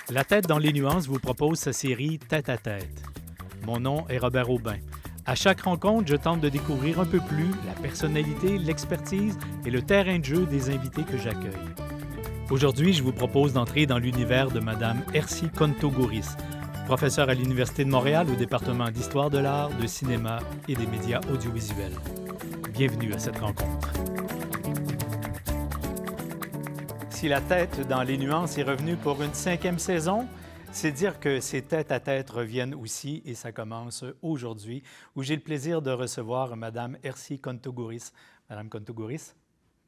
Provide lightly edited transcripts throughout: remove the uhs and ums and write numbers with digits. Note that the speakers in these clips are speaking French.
La tête dans les nuances vous propose sa série Tête à tête. Mon nom est Robert Aubin. À chaque rencontre, je tente de découvrir un peu plus la personnalité, l'expertise et le terrain de jeu des invités que j'accueille. Aujourd'hui, je vous propose d'entrer dans l'univers de Madame Ersi Kontogouris, professeure à l'Université de Montréal au département d'Histoire de l'art, de cinéma et des médias audiovisuels. Bienvenue à cette rencontre. Si la tête dans les nuances est revenue pour une 5e saison, c'est dire que ces tête-à-tête reviennent aussi et ça commence aujourd'hui où j'ai le plaisir de recevoir Madame Ersi Kontogouris. Madame Kontogouris,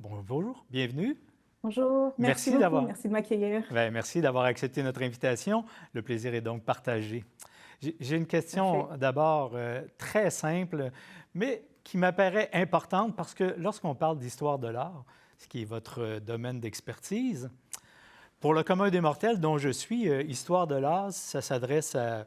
bonjour, bienvenue. Bonjour, merci beaucoup, merci de m'accueillir. Merci d'avoir accepté notre invitation. Le plaisir est donc partagé. J'ai une question d'abord très simple, mais qui m'apparaît importante parce que lorsqu'on parle d'histoire de l'art, ce qui est votre domaine d'expertise, pour le commun des mortels dont je suis, histoire de l'art, ça s'adresse à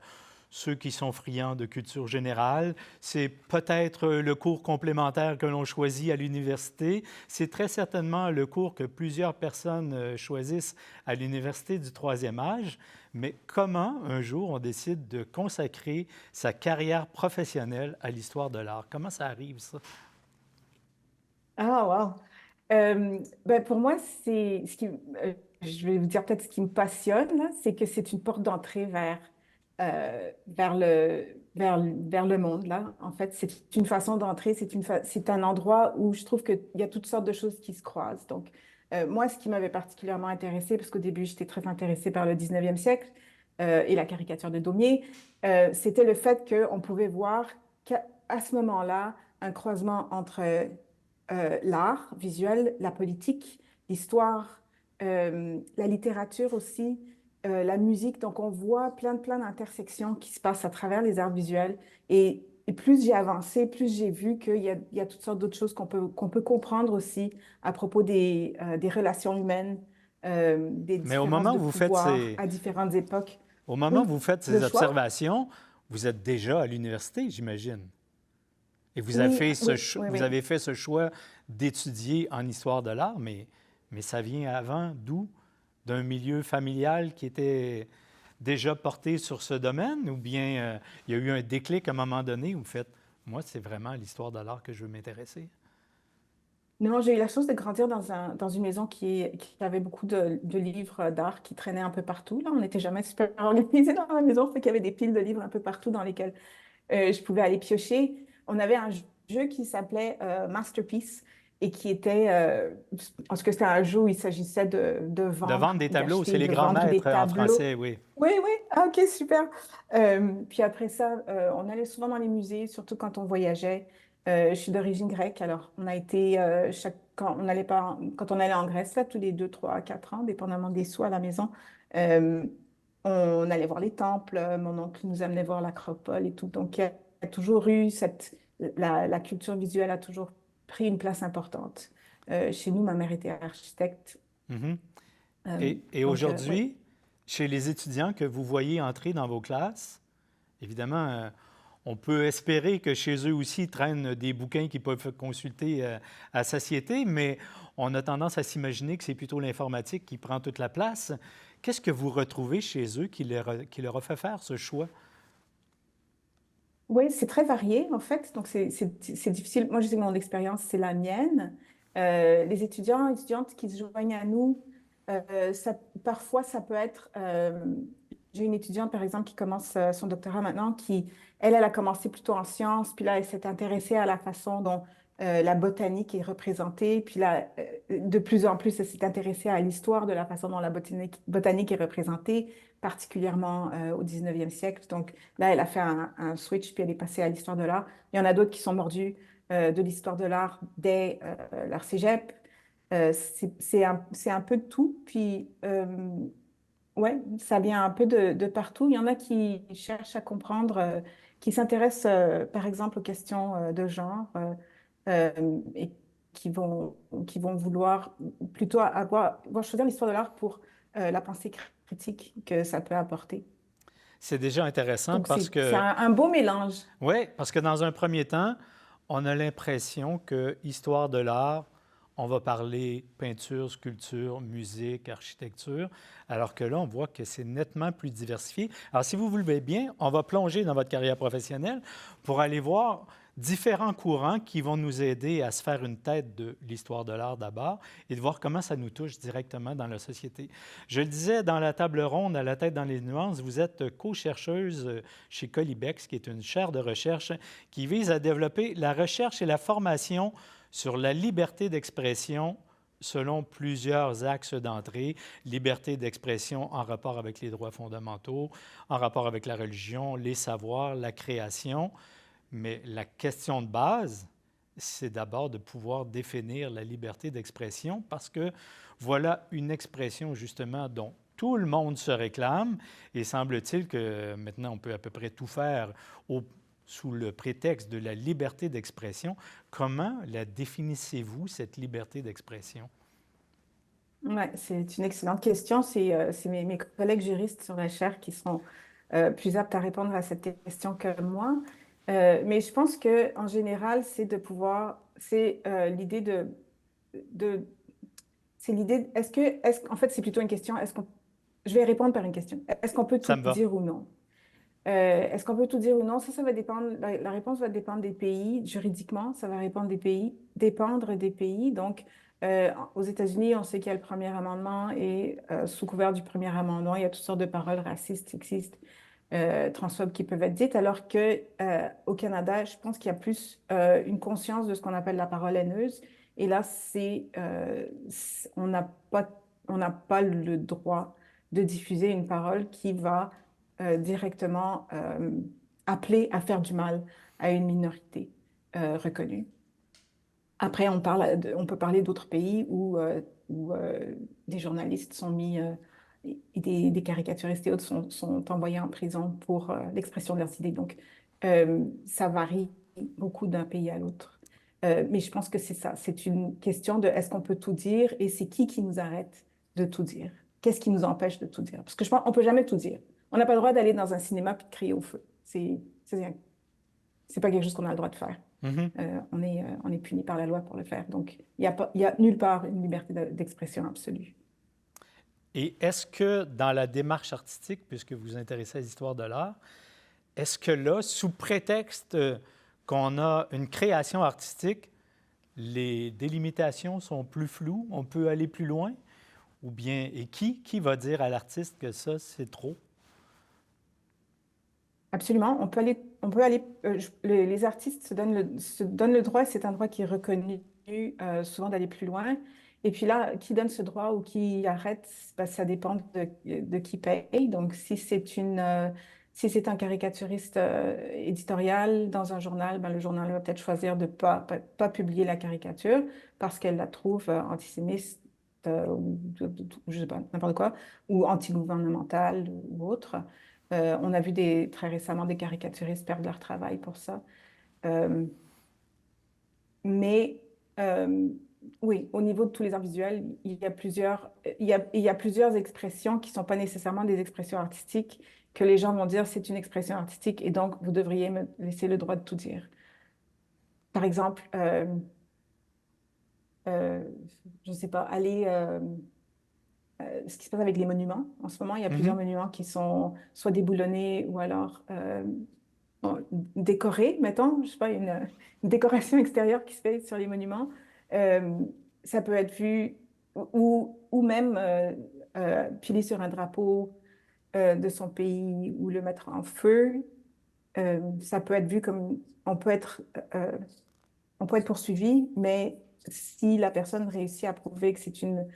ceux qui sont friands de culture générale. C'est peut-être le cours complémentaire que l'on choisit à l'université. C'est très certainement le cours que plusieurs personnes choisissent à l'université du 3e âge. Mais comment, un jour, on décide de consacrer sa carrière professionnelle à l'histoire de l'art? Comment ça arrive, ça? Ah, wow! Pour moi, je vais vous dire peut-être ce qui me passionne, là, c'est que c'est une porte d'entrée vers le monde, là. En fait, c'est une façon d'entrer, c'est un endroit où je trouve qu'il y a toutes sortes de choses qui se croisent. Donc, moi, ce qui m'avait particulièrement intéressée, parce qu'au début, j'étais très intéressée par le 19e siècle et la caricature de Daumier, c'était le fait qu'on pouvait voir qu'à ce moment-là, un croisement entre l'art visuel, la politique, l'histoire, la littérature aussi, la musique. Donc, on voit plein d'intersections qui se passent à travers les arts visuels. Et plus j'ai avancé, plus j'ai vu qu'il y a toutes sortes d'autres choses qu'on peut comprendre aussi à propos des relations humaines, des Mais au différences moment de où vous faites pouvoir à différentes époques. au moment où Oui, vous faites le ces choix? observations, vous êtes déjà à l'université, j'imagine. Et vous avez Oui, fait oui, oui, vous oui. avez fait ce choix d'étudier en histoire de l'art, mais ça vient avant, d'où? D'un milieu familial qui était déjà porté sur ce domaine, ou bien il y a eu un déclic à un moment donné où vous faites, moi, c'est vraiment l'histoire de l'art que je veux m'intéresser? Non, j'ai eu la chance de grandir dans une maison qui avait beaucoup de livres d'art qui traînaient un peu partout. Là, on n'était jamais super organisé dans la maison, fait qu'il y avait des piles de livres un peu partout dans lesquels je pouvais aller piocher. On avait un jeu qui s'appelait Masterpiece et qui était, parce que c'était un jeu où il s'agissait de De vendre vendre des ou tableaux, c'est d'acheter, les de grands vendre des maîtres en tableaux. français, oui. Oui, oui, ah, ok, super. Puis après ça, on allait souvent dans les musées, surtout quand on voyageait. Je suis d'origine grecque, alors on a été, quand on allait en Grèce, là, tous les 2, 3, 4 ans, dépendamment des sous à la maison, euh, on allait voir les temples, mon oncle nous amenait voir l'Acropole et tout. Donc, il y a toujours eu la culture visuelle a toujours pris une place importante. Chez nous, ma mère était architecte. Mhm. Euh, Et donc, oui. aujourd'hui, chez les étudiants que vous voyez entrer dans vos classes, évidemment, on peut espérer que chez eux aussi traînent des bouquins qu'ils peuvent consulter à satiété, mais on a tendance à s'imaginer que c'est plutôt l'informatique qui prend toute la place. Qu'est-ce que vous retrouvez chez eux qui leur a fait faire ce choix? Oui, c'est très varié, en fait. Donc, c'est difficile. Moi, je sais que mon expérience, c'est la mienne. Les étudiants et étudiantes qui se joignent à nous, parfois, ça peut être... j'ai une étudiante, par exemple, qui commence son doctorat maintenant, elle a commencé plutôt en sciences, puis là, elle s'est intéressée à la façon dont la botanique est représentée, puis là, de plus en plus, elle s'est intéressée à l'histoire de la façon dont la botanique est représentée, particulièrement au 19e siècle. Donc, là, elle a fait un switch, puis elle est passée à l'histoire de l'art. Il y en a d'autres qui sont mordus de l'histoire de l'art dès leur cégep. C'est un peu de tout. Puis, ouais, ça vient un peu de partout. Il y en a qui cherchent à comprendre, qui s'intéressent, par exemple, aux questions de genre et qui vont vouloir plutôt vont choisir l'histoire de l'art pour la pensée critique que ça peut apporter. C'est déjà intéressant Donc, parce c'est que, un beau mélange. ouais, parce que dans un premier temps, on a l'impression que histoire de l'art, on va parler peinture, sculpture, musique, architecture, alors que là, on voit que c'est nettement plus diversifié. Alors, si vous voulez bien, on va plonger dans votre carrière professionnelle pour aller voir différents courants qui vont nous aider à se faire une tête de l'histoire de l'art d'abord et de voir comment ça nous touche directement dans la société. Je le disais dans la table ronde, à la tête dans les nuances, vous êtes co-chercheuse chez Colibex, qui est une chaire de recherche qui vise à développer la recherche et la formation sur la liberté d'expression selon plusieurs axes d'entrée. Liberté d'expression en rapport avec les droits fondamentaux, en rapport avec la religion, les savoirs, la création. Mais la question de base, c'est d'abord de pouvoir définir la liberté d'expression parce que voilà une expression justement dont tout le monde se réclame et semble-t-il que maintenant on peut à peu près tout faire sous le prétexte de la liberté d'expression. Comment la définissez-vous, cette liberté d'expression? Oui, c'est une excellente question. C'est mes collègues juristes sur la chaire qui sont plus aptes à répondre à cette question que moi. Mais je pense qu'en général, c'est de pouvoir, c'est l'idée de, c'est l'idée, en fait, c'est plutôt une question, je vais répondre par une question. Est-ce qu'on peut Ça tout me va. dire ou non? Est-ce qu'on peut tout dire ou non? Ça va dépendre, la réponse va dépendre des pays. Juridiquement, ça va dépendre des pays. Donc, aux États-Unis, on sait qu'il y a le premier amendement et sous couvert du premier amendement, il y a toutes sortes de paroles racistes, sexistes, transphobes qui peuvent être dites, alors que au Canada, je pense qu'il y a plus une conscience de ce qu'on appelle la parole haineuse. Et là, on n'a pas le droit de diffuser une parole qui va directement appeler à faire du mal à une minorité reconnue. Après, on peut parler d'autres pays où des journalistes sont mis, et des caricaturistes et autres sont envoyés en prison pour l'expression de leurs idées. Donc, ça varie beaucoup d'un pays à l'autre. Mais je pense que c'est ça. C'est une question de est-ce qu'on peut tout dire et c'est qui nous arrête de tout dire? Qu'est-ce qui nous empêche de tout dire? Parce que je pense qu'on ne peut jamais tout dire. On n'a pas le droit d'aller dans un cinéma et de crier au feu. C'est pas quelque chose qu'on a le droit de faire. Mhm. On est puni par la loi pour le faire. Donc, il y a nulle part une liberté d'expression absolue. Et est-ce que dans la démarche artistique, puisque vous vous intéressez à l'histoire de l'art, est-ce que là, sous prétexte qu'on a une création artistique, les délimitations sont plus floues, on peut aller plus loin? Ou bien, et qui va dire à l'artiste que ça, c'est trop? Absolument. Les artistes se donnent le droit, c'est un droit qui est reconnu souvent d'aller plus loin. Et puis là, qui donne ce droit ou qui arrête, ben, ça dépend de qui paye. Donc, si c'est un caricaturiste éditorial dans un journal, ben, le journal va peut-être choisir de pas publier la caricature parce qu'elle la trouve antisémite ou je sais pas, n'importe quoi, ou anti-gouvernementale ou autre. On a vu très récemment des caricaturistes perdre leur travail pour ça. Euh, mais oui, au niveau de tous les arts visuels, il y a plusieurs expressions qui ne sont pas nécessairement des expressions artistiques que les gens vont dire c'est une expression artistique et donc vous devriez me laisser le droit de tout dire. Par exemple, euh, je ne sais pas, ce qui se passe avec les monuments. En ce moment, il y a plusieurs Mhm. monuments qui sont soit déboulonnés ou alors bon, décorés, mettons, je sais pas, une décoration extérieure qui se fait sur les monuments. Euh, Ça peut être vu ou même piler sur un drapeau de son pays ou le mettre en feu. Ça peut être vu comme euh, on peut être poursuivi, mais si la personne réussit à prouver que c'est une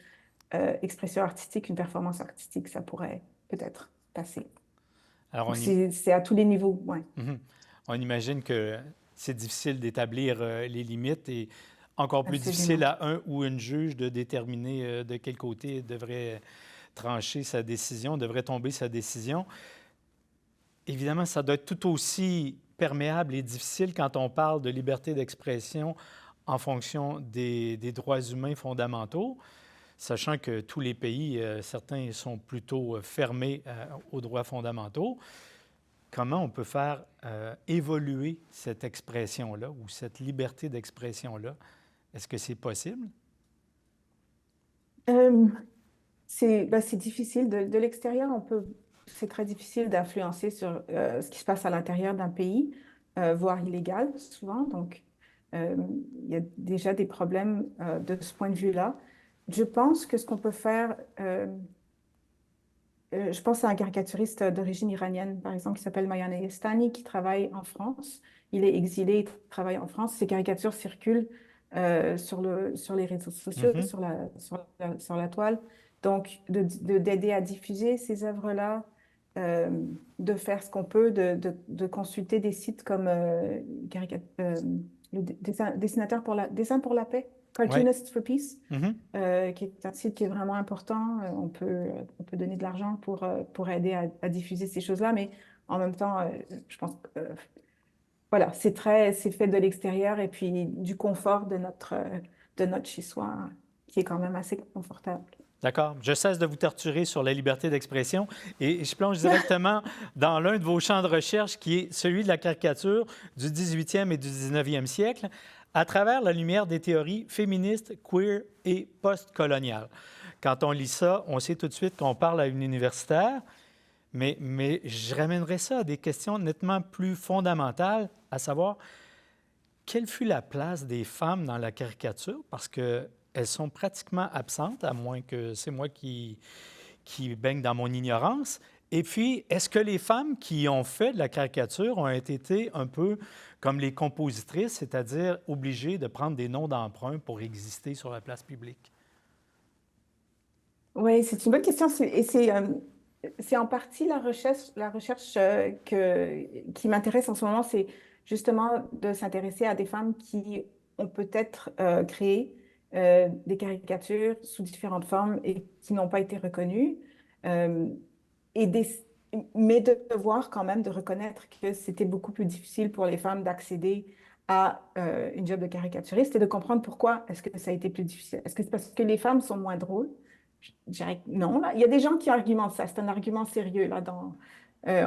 expression artistique, une performance artistique, ça pourrait peut-être passer. Alors, Donc, c'est à tous les niveaux, ouais. mhm. On imagine que c'est difficile d'établir les limites et encore plus difficile Absolument. à un ou une juge de déterminer de quel côté devrait trancher sa décision, devrait tomber sa décision. Évidemment, ça doit être tout aussi perméable et difficile quand on parle de liberté d'expression en fonction des droits humains fondamentaux, sachant que tous les pays, certains sont plutôt fermés aux droits fondamentaux. Comment on peut faire évoluer cette expression-là ou cette liberté d'expression-là? Est-ce que c'est possible? Euh, c'est difficile. De l'extérieur, c'est très difficile d'influencer sur ce qui se passe à l'intérieur d'un pays, voire illégal souvent. Donc, euh, il y a déjà des problèmes de ce point de vue-là. Je pense que ce qu'on peut faire, je pense à un caricaturiste d'origine iranienne, par exemple, qui s'appelle Mayan Estani, qui travaille en France. Il est exilé, il travaille en France. Ses caricatures circulent sur les réseaux sociaux, Mhm. sur la toile. Donc, d'aider à diffuser ces œuvres-là, euh, de faire ce qu'on peut, de consulter des sites comme Dessinateur pour Dessin pour la paix, Oui. Cartoonists for Peace, Mhm. qui est un site qui est vraiment important. On peut donner de l'argent pour aider à diffuser ces choses-là, mais en même temps, je pense que voilà, c'est fait de l'extérieur et puis du confort de notre chez-soi, qui est quand même assez confortable. D'accord. Je cesse de vous torturer sur la liberté d'expression et je plonge directement dans l'un de vos champs de recherche qui est celui de la caricature du 18e et du 19e siècle à travers la lumière des théories féministes, queer et post-coloniales. Quand on lit ça, on sait tout de suite qu'on parle à une universitaire, mais je ramènerai ça à des questions nettement plus fondamentales, à savoir quelle fut la place des femmes dans la caricature, parce qu'elles sont pratiquement absentes, à moins que c'est moi qui baigne dans mon ignorance. Et puis, est-ce que les femmes qui ont fait de la caricature ont été un peu comme les compositrices, c'est-à-dire obligées de prendre des noms d'emprunt pour exister sur la place publique? Oui, c'est une bonne question. C'est en partie la recherche qui m'intéresse en ce moment, c'est justement de s'intéresser à des femmes qui ont peut-être créé des caricatures sous différentes formes et qui n'ont pas été reconnues. Euh, et mais de voir quand même, de reconnaître que c'était beaucoup plus difficile pour les femmes d'accéder à une job de caricaturiste et de comprendre pourquoi est-ce que ça a été plus difficile. Est-ce que c'est parce que les femmes sont moins drôles? Je dirais que non, là. Il y a des gens qui argumentent ça. C'est un argument sérieux, là.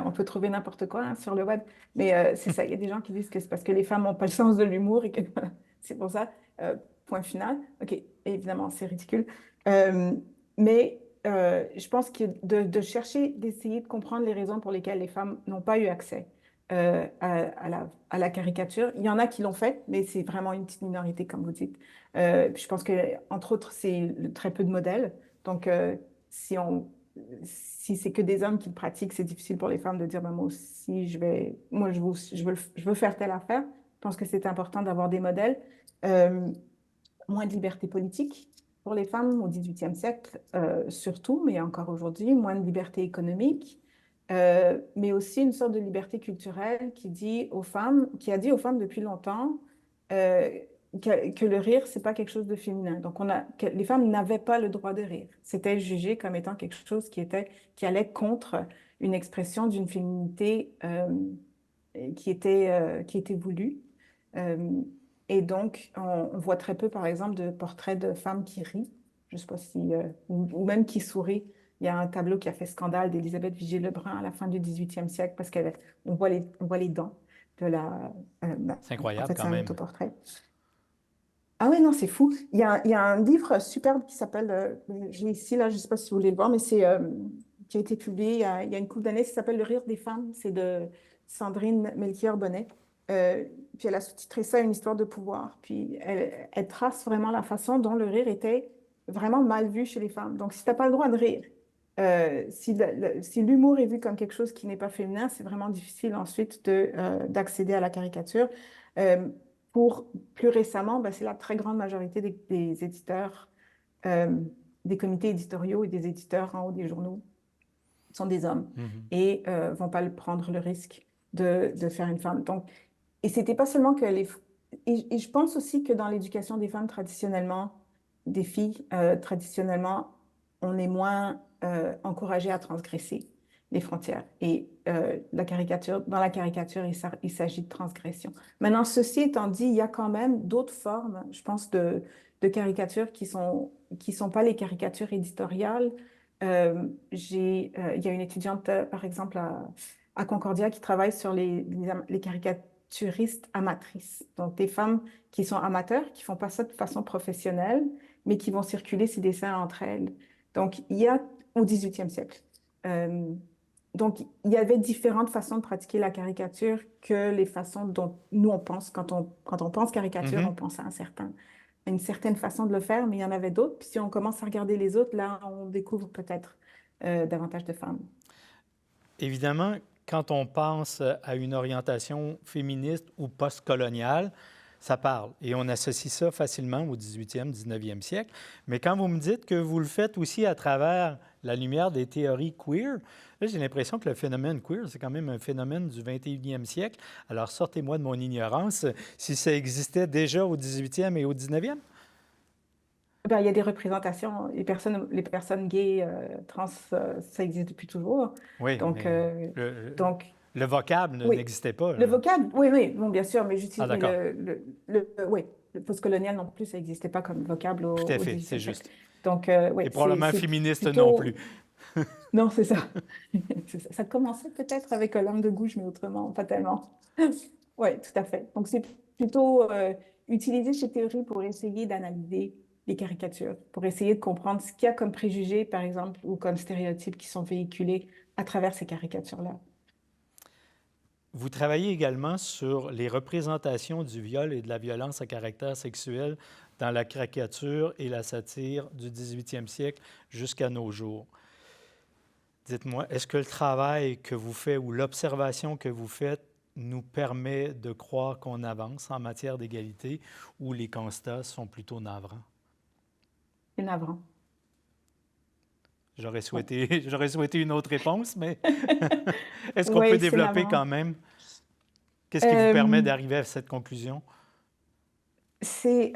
On peut trouver n'importe quoi hein, sur le web. Mais c'est ça. Il y a des gens qui disent que c'est parce que les femmes n'ont pas le sens de l'humour et que c'est pour ça. Point final. OK, évidemment, c'est ridicule. Euh, mais je pense que de chercher, d'essayer de comprendre les raisons pour lesquelles les femmes n'ont pas eu accès à la caricature. Il y en a qui l'ont fait, mais c'est vraiment une petite minorité, comme vous dites. Puis je pense que, entre autres, c'est très peu de modèles. Donc, si si c'est que des hommes qui le pratiquent, c'est difficile pour les femmes de dire, ben, moi aussi, je veux faire telle affaire. Je pense que c'est important d'avoir des modèles. Euh, Moins de liberté politique pour les femmes au XVIIIe siècle, surtout, mais encore aujourd'hui, moins de liberté économique, mais aussi une sorte de liberté culturelle qui a dit aux femmes depuis longtemps euh, que le rire, c'est pas quelque chose de féminin. Donc, que les femmes n'avaient pas le droit de rire. C'était jugé comme étant quelque chose qui allait contre une expression d'une féminité qui était voulue. Euh, et donc, on voit très peu, par exemple, de portraits de femmes qui rient, je sais pas si, ou même qui sourient. Il y a un tableau qui a fait scandale d'Élisabeth Vigée-Lebrun à la fin du XVIIIe siècle parce qu'on voit les dents de la. C'est En incroyable fait, c'est quand un même. autoportrait. Ah oui, non, c'est fou. Il y a un livre superbe qui s'appelle, je l'ai ici, là, je ne sais pas si vous voulez le voir, mais qui a été publié il y a une couple d'années, ça s'appelle Le rire des femmes. C'est de Sandrine Melchior-Bonnet. Euh, Puis elle a sous-titré ça Une histoire de pouvoir. Puis elle trace vraiment la façon dont le rire était vraiment mal vu chez les femmes. Donc, si tu n'as pas le droit de rire, si l'humour est vu comme quelque chose qui n'est pas féminin, c'est vraiment difficile ensuite d'accéder à la caricature. Euh, pour plus récemment, ben, c'est la très grande majorité des éditeurs, euh, des comités éditoriaux et des éditeurs en haut des journaux sont des hommes Mhm. et vont pas prendre le risque de faire une femme. Donc, et c'était pas seulement que et je pense aussi que dans l'éducation des femmes traditionnellement, des filles traditionnellement, on est moins encouragé à transgresser les frontières. Et dans la caricature, il s'agit de transgression. Maintenant, ceci étant dit, il y a quand même d'autres formes, je pense, de caricatures qui sont pas les caricatures éditoriales. Il y a une étudiante, par exemple, à Concordia qui travaille sur les caricaturistes amatrices. Donc, des femmes qui sont amateurs, qui font pas ça de façon professionnelle, mais qui vont circuler ces dessins entre elles. Donc, il y a au 18e siècle. Euh, donc, il y avait différentes façons de pratiquer la caricature que les façons dont nous, on pense. Quand on pense caricature, on Mhm. pense à une certaine façon de le faire, mais il y en avait d'autres. Puis si on commence à regarder les autres, là, on découvre peut-être davantage de femmes. Évidemment, quand on pense à une orientation féministe ou postcoloniale, ça parle. Et on associe ça facilement au 18e, 19e siècle. Mais quand vous me dites que vous le faites aussi à travers la lumière des théories queer, là, j'ai l'impression que le phénomène queer, c'est quand même un phénomène du 21e siècle. Alors, sortez-moi de mon ignorance, si ça existait déjà au 18e et au 19e? Ben, il y a des représentations. Les personnes gays, trans, ça existe depuis toujours. Oui, Donc, mais donc le vocable oui. n'existait pas, Le là. vocable, oui, oui, bon, bien sûr, Ah, mais d'accord. oui, le postcolonial non plus, ça n'existait pas comme vocable Tout à au fait, c'est 18e siècle. juste. Donc, oui, Et probablement c'est féministe non plus. plutôt. Non, c'est ça. C'est ça. Ça commençait peut-être avec l'homme de gauche, mais autrement, pas tellement. Oui, tout à fait. Donc, c'est plutôt utiliser ces théories pour essayer d'analyser les caricatures, pour essayer de comprendre ce qu'il y a comme préjugés, par exemple, ou comme stéréotypes qui sont véhiculés à travers ces caricatures-là. Vous travaillez également sur les représentations du viol et de la violence à caractère sexuel dans la caricature et la satire du 18e siècle jusqu'à nos jours. Dites-moi, est-ce que le travail que vous faites ou l'observation que vous faites nous permet de croire qu'on avance en matière d'égalité ou les constats sont plutôt navrants? C'est navrant. Ouais. J'aurais souhaité une autre réponse, mais est-ce qu'on peut Oui, c'est développer quand navrant. même? Qu'est-ce qui vous permet Euh, d'arriver à cette conclusion? c'est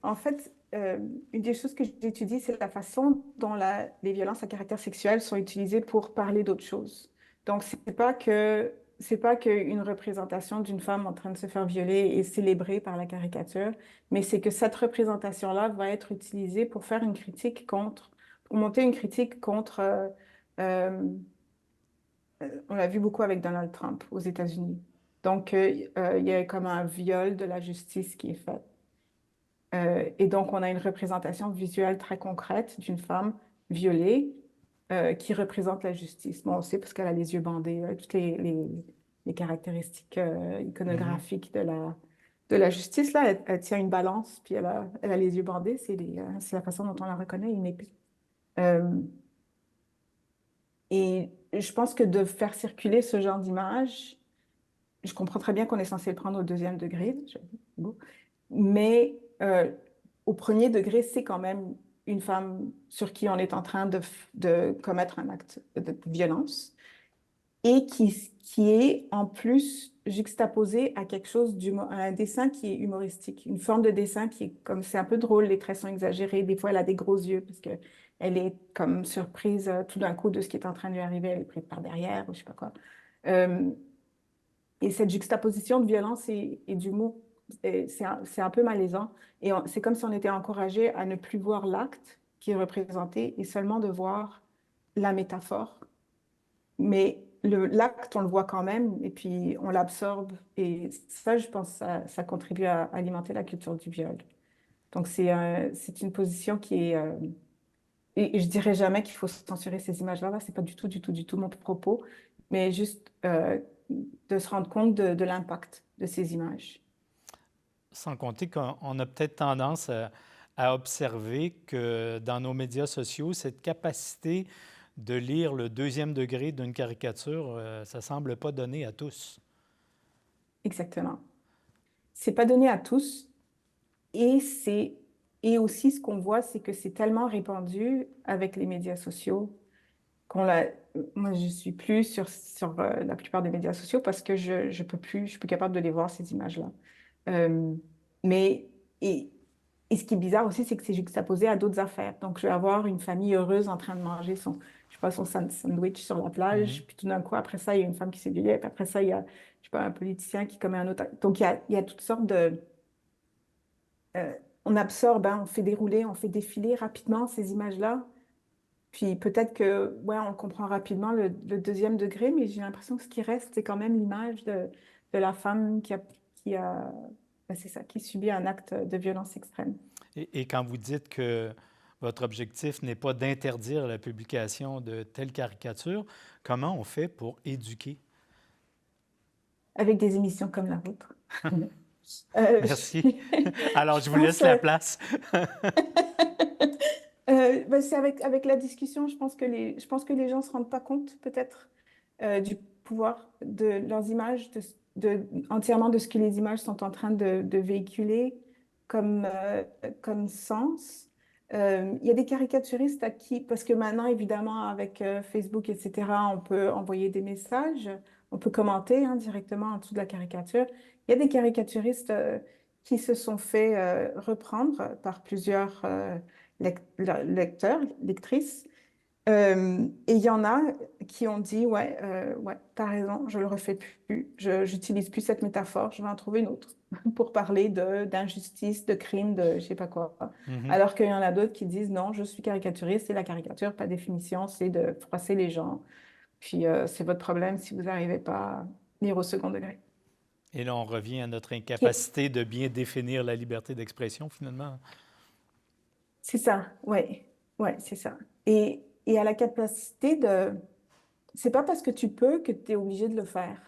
en fait une des choses que j'étudie, c'est la façon dont les violences à caractère sexuel sont utilisées pour parler d'autre chose. Donc, c'est pas qu'une représentation d'une femme en train de se faire violer est célébrée par la caricature, mais c'est que cette représentation-là va être utilisée pour faire une critique contre, pour monter une critique contre euh, on l'a vu beaucoup avec Donald Trump aux États-Unis. Donc, il y a comme un viol de la justice qui est fait. Et donc, on a une représentation visuelle très concrète d'une femme violée qui représente la justice. Bon, on sait parce qu'elle a les yeux bandés, toutes les caractéristiques Mhm. iconographiques de la justice. Là, elle tient une balance, puis elle a les yeux bandés. C'est la façon dont on la reconnaît, une épée. Euh, et je pense que de faire circuler ce genre d'image, je comprends très bien qu'on est censé le prendre au deuxième degré, bon. Mais au premier degré, c'est quand même une femme sur qui on est en train de commettre un acte de violence et qui est en plus juxtaposé à quelque chose à un dessin qui est humoristique, une forme de dessin qui est comme c'est un peu drôle, les traits sont exagérés, des fois elle a des gros yeux parce que elle est comme surprise tout d'un coup de ce qui est en train de lui arriver, elle est prise par derrière ou je sais pas quoi. Euh, et cette juxtaposition de violence et d'humour, c'est un peu malaisant. Et c'est comme si on était encouragé à ne plus voir l'acte qui est représenté et seulement de voir la métaphore. Mais l'acte, on le voit quand même et puis on l'absorbe. Et ça, je pense, ça contribue à alimenter la culture du viol. Donc, c'est une position qui est... et je dirais jamais qu'il faut censurer ces images-là. Là, c'est pas du tout, du tout, du tout mon propos, mais juste de se rendre compte de l'impact de ces images. Sans compter qu'on a peut-être tendance à observer que dans nos médias sociaux, cette capacité de lire le deuxième degré d'une caricature, ça ne semble pas donné à tous. Exactement. C'est pas donné à tous et et aussi ce qu'on voit, c'est que c'est tellement répandu avec les médias sociaux qu'on l'a. Moi, je suis plus sur la plupart des médias sociaux parce que je peux plus, je suis plus capable de les voir ces images-là. Euh, mais et, et ce qui est bizarre aussi, c'est que c'est juxtaposé à d'autres affaires. Donc, je vais avoir une famille heureuse en train de manger je sais pas, son sandwich sur la Mhm. plage. Puis tout d'un coup, après ça, il y a une femme qui s'est violée. Puis après ça, il y a, je sais pas, un politicien qui commet un autre acte. Donc, il y a toutes sortes de... on absorbe, hein, on fait dérouler, on fait défiler rapidement ces images-là. Puis peut-être que, ouais, on comprend rapidement le deuxième degré, mais j'ai l'impression que ce qui reste, c'est quand même l'image de la femme qui a, ben, c'est ça, qui subit un acte de violence extrême. Et quand vous dites que votre objectif n'est pas d'interdire la publication de telles caricatures, comment on fait pour éduquer? avec des émissions comme la vôtre. Euh, Merci. Alors, je je vous pense, laisse la place. ben, c'est avec la discussion, je pense que les gens ne se rendent pas compte peut-être du pouvoir de leurs images, entièrement de ce que les images sont en train de véhiculer comme sens. Il y a des caricaturistes à qui, parce que maintenant, évidemment, avec Facebook, etc., on peut envoyer des messages, on peut commenter hein, directement en dessous de la caricature. Il y a des caricaturistes qui se sont fait reprendre par plusieurs lecteurs, lectrices. Et il y en a qui ont dit, ouais, t'as raison, je le refais plus, je j'utilise plus cette métaphore, je vais en trouver une autre pour parler d'injustice, de crime, de je sais pas quoi. Mhm. Alors qu'il y en a d'autres qui disent, non, je suis caricaturiste, et la caricature, par définition, c'est de froisser les gens. Puis c'est votre problème si vous n'arrivez pas à lire au second degré. Et là, on revient à notre Qui- incapacité de bien définir la liberté d'expression, finalement. C'est ça, ouais, c'est ça. Et à la capacité de... C'est pas parce que tu peux que tu es obligé de le faire.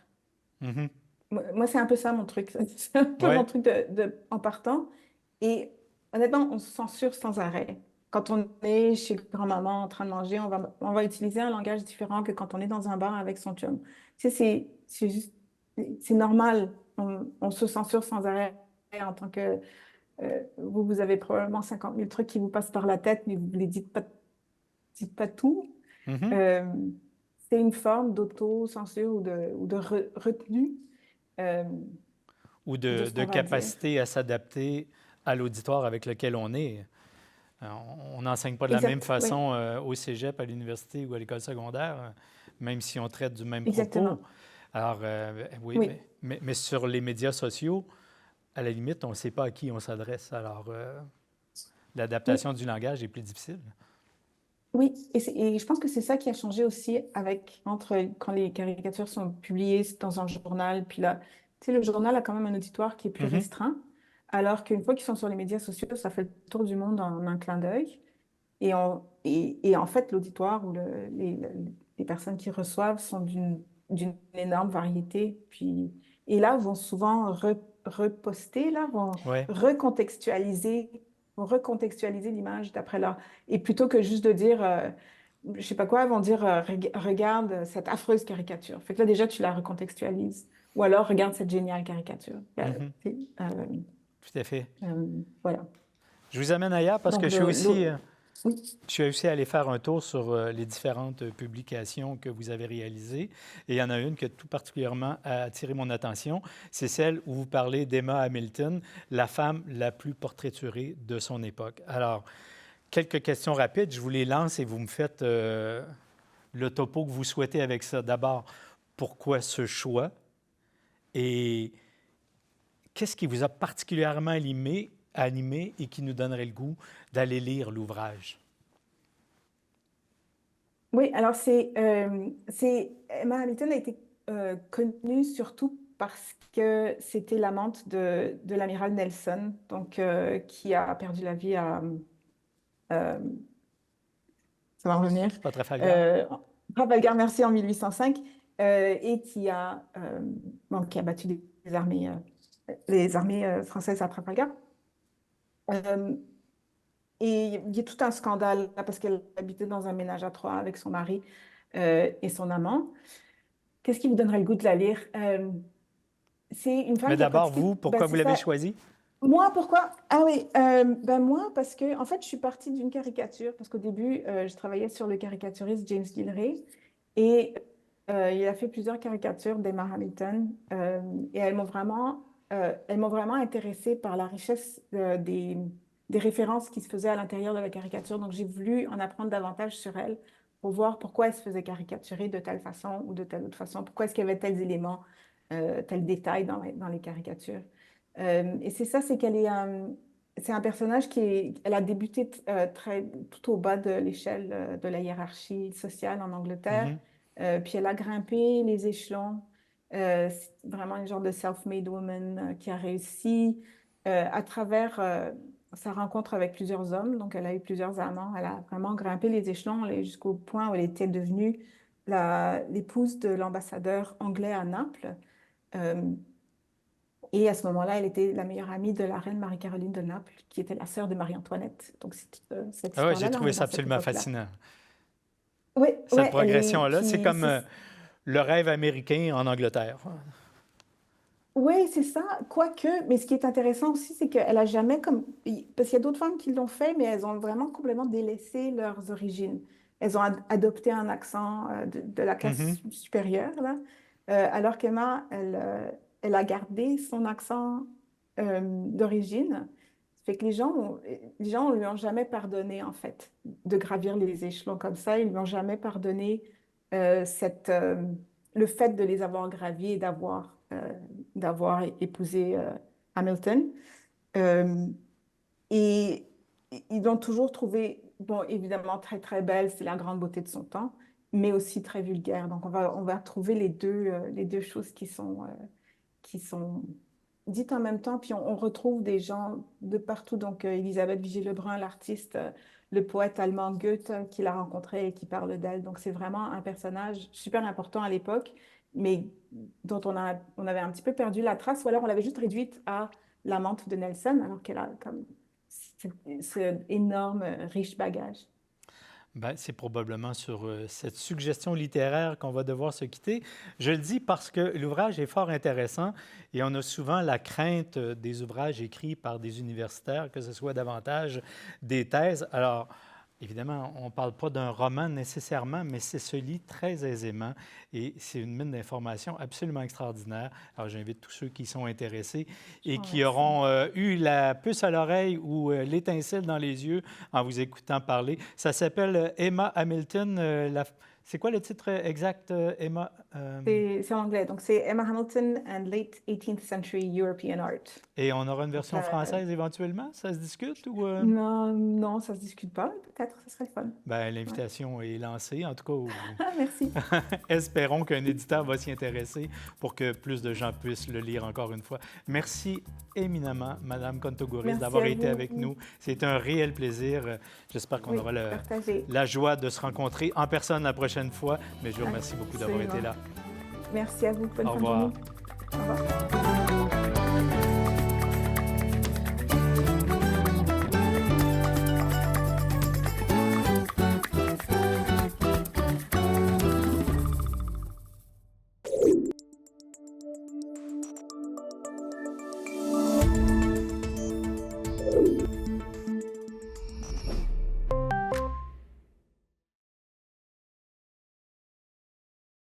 Mhm. Moi, c'est un peu ça mon truc. C'est un peu mon Ouais. truc en partant. Et honnêtement, on se censure sans arrêt. Quand on est chez grand-maman en train de manger, on va utiliser un langage différent que quand on est dans un bar avec son chum. Tu sais, c'est juste, c'est normal. On se censure sans arrêt en tant que... vous avez probablement 50 000 trucs qui vous passent par la tête, mais vous ne les dites pas tout. Mhm. Euh, c'est une forme d'auto-censure ou de retenue euh, Ou de ce de qu'on va dire. capacité à s'adapter à l'auditoire avec lequel on est. On n'enseigne pas de la même Exact, oui, façon au cégep, à l'université ou à l'école secondaire, même si on traite du même propos. exactement. Alors, oui, Oui, mais sur les médias sociaux, à la limite, on ne sait pas à qui on s'adresse. Alors, oui, l'adaptation du langage est plus difficile. oui. Et je pense que c'est ça qui a changé aussi entre quand les caricatures sont publiées dans un journal, puis là, tu sais, le journal a quand même un auditoire qui est plus Mhm, restreint, alors qu'une fois qu'ils sont sur les médias sociaux, ça fait le tour du monde en un clin d'œil. Et en fait, l'auditoire ou les personnes qui reçoivent sont d'une énorme variété. Et là, vont souvent reposter, là, ouais. vont recontextualiser l'image d'après là. Et plutôt que juste de dire, je sais pas quoi, vont dire, regarde cette affreuse caricature. Fait que là, déjà, tu la recontextualises. Ou alors, regarde cette géniale caricature. Mhm, tout à fait. Voilà. Je vous amène ailleurs parce que Donc, oui. je suis aussi allé faire un tour sur les différentes publications que vous avez réalisées. Et il y en a une qui a tout particulièrement attiré mon attention. C'est celle où vous parlez d'Emma Hamilton, la femme la plus portraiturée de son époque. Alors, quelques questions rapides. Je vous les lance et vous me faites le topo que vous souhaitez avec ça. D'abord, pourquoi ce choix? Et qu'est-ce qui vous a particulièrement animé et qui nous donnerait le goût d'aller lire l'ouvrage? Oui, alors Emma Hamilton a été connue surtout parce que c'était l'amante de l'amiral Nelson, donc qui a perdu la vie euh, ça va me revenir, Pas Trafalgar? euh, Trafalgar, merci, en 1805, et bon, qui a battu les armées françaises à Trafalgar. Euh, et il y a tout un scandale là, parce qu'elle habitait dans un ménage à trois avec son mari et son amant. Qu'est-ce qui vous donnerait le goût de la lire? C'est une femme Mais qui a d'abord, pratiqué, vous, ben, pourquoi vous c'est l'avez ça. choisi? Moi, pourquoi? Ah oui, ben moi, parce que en fait, je suis partie d'une caricature, parce qu'au début, je travaillais sur le caricaturiste James Gillray, et il a fait plusieurs caricatures d'Emma Hamilton, et elles m'ont vraiment intéressée par la richesse des références qui se faisaient à l'intérieur de la caricature. Donc, j'ai voulu en apprendre davantage sur elle pour voir pourquoi elle se faisait caricaturer de telle façon ou de telle autre façon, pourquoi est-ce qu'il y avait tels éléments, tels détails dans les caricatures. Et c'est ça, c'est un personnage elle a débuté tout au bas de l'échelle de la hiérarchie sociale en Angleterre, Mhm. puis elle a grimpé les échelons. C'est vraiment une genre de self-made woman qui a réussi à travers sa rencontre avec plusieurs hommes. Donc, elle a eu plusieurs amants. Elle a vraiment grimpé les échelons jusqu'au point où elle était devenue l'épouse de l'ambassadeur anglais à Naples. Euh, et à ce moment-là, elle était la meilleure amie de la reine Marie-Caroline de Naples, qui était la sœur de Marie-Antoinette. Donc, cette Ah ouais, histoire-là j'ai trouvé ça dans cette absolument époque-là. fascinant. Oui, Cette ouais, elle est. progression-là, c'est Puis, comme le rêve américain en Angleterre. oui, c'est ça. Quoique, mais ce qui est intéressant aussi, c'est qu'elle a jamais comme. Parce qu'il y a d'autres femmes qui l'ont fait, mais elles ont vraiment complètement délaissé leurs origines. Elles ont adopté un accent de la classe Mhm. supérieure, là. Alors qu'Emma, elle a gardé son accent d'origine. Ça fait que les gens lui ont jamais pardonné, en fait, de gravir les échelons comme ça. Ils lui ont jamais pardonné le fait de les avoir gravis et d'avoir épousé Hamilton. Euh, et ils l'ont toujours trouvé, bon, évidemment très très belle, c'est la grande beauté de son temps, mais aussi très vulgaire. Donc on va trouver les deux choses qui sont dites en même temps. Puis on retrouve des gens de partout. Donc Elisabeth Vigée-Lebrun, l'artiste, le poète allemand Goethe qui l'a rencontrée et qui parle d'elle. Donc c'est vraiment un personnage super important à l'époque, mais dont on avait un petit peu perdu la trace, ou alors on l'avait juste réduite à l'amante de Nelson, alors qu'elle a comme ce énorme, riche bagage. Ben, c'est probablement sur cette suggestion littéraire qu'on va devoir se quitter. Je le dis parce que l'ouvrage est fort intéressant et on a souvent la crainte des ouvrages écrits par des universitaires, que ce soit davantage des thèses. Alors, évidemment, on ne parle pas d'un roman nécessairement, mais c'est se lit très aisément et c'est une mine d'informations absolument extraordinaire. Alors, j'invite tous ceux qui sont intéressés Je et vous qui remercie. auront eu la puce à l'oreille ou l'étincelle dans les yeux en vous écoutant parler. Ça s'appelle Emma Hamilton. C'est quoi le titre exact, Emma? C'est en anglais, donc c'est Emma Hamilton and Late 18th Century European Art. Et on aura une Donc, version française éventuellement? Ça se discute ou... non, non, ça se discute pas, mais peut-être, ça serait le fun. Ben, Ouais. l'invitation est lancée. En tout cas, Ah, merci. espérons qu'un éditeur va s'y intéresser pour que plus de gens puissent le lire encore une fois. Merci éminemment, Madame Contogouris, Merci d'avoir à été avec vous. nous. C'est un réel plaisir. J'espère qu'on Oui, aura partagez. la joie de se rencontrer en personne la prochaine fois. Mais je vous remercie beaucoup d'avoir été Absolument. là. Merci à vous. Bonne Au fin de journée. revoir. Au revoir.